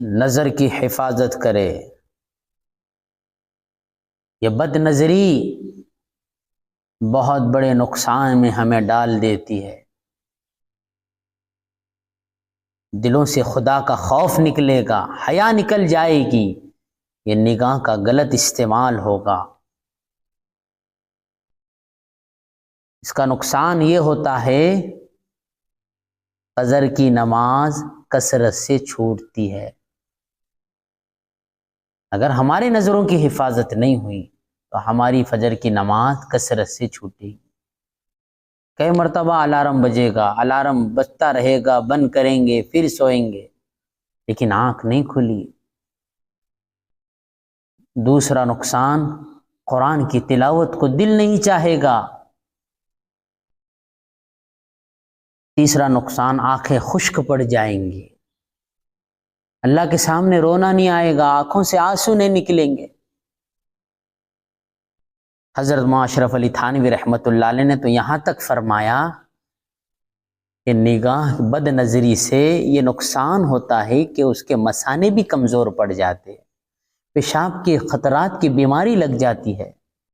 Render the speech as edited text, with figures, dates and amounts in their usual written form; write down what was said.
نظر کی حفاظت کرے. یہ بد نظری بہت بڑے نقصان میں ہمیں ڈال دیتی ہے. دلوں سے خدا کا خوف نکلے گا، حیا نکل جائے گی، یہ نگاہ کا غلط استعمال ہوگا. اس کا نقصان یہ ہوتا ہے فجر کی نماز کثرت سے چھوٹتی ہے. اگر ہماری نظروں کی حفاظت نہیں ہوئی تو ہماری فجر کی نماز کثرت سے چھوٹے گی. کئی مرتبہ الارم بجے گا، الارم بجتا رہے گا، بند کریں گے پھر سوئیں گے، لیکن آنکھ نہیں کھلی. دوسرا نقصان، قرآن کی تلاوت کو دل نہیں چاہے گا. تیسرا نقصان، آنکھیں خشک پڑ جائیں گی، اللہ کے سامنے رونا نہیں آئے گا، آنکھوں سے آنسو نہیں نکلیں گے. حضرت مولانا اشرف علی تھانوی رحمۃ اللہ علیہ نے تو یہاں تک فرمایا کہ نگاہ بد نظری سے یہ نقصان ہوتا ہے کہ اس کے مثانے بھی کمزور پڑ جاتے ہیں، پیشاب کے خطرات کی بیماری لگ جاتی ہے.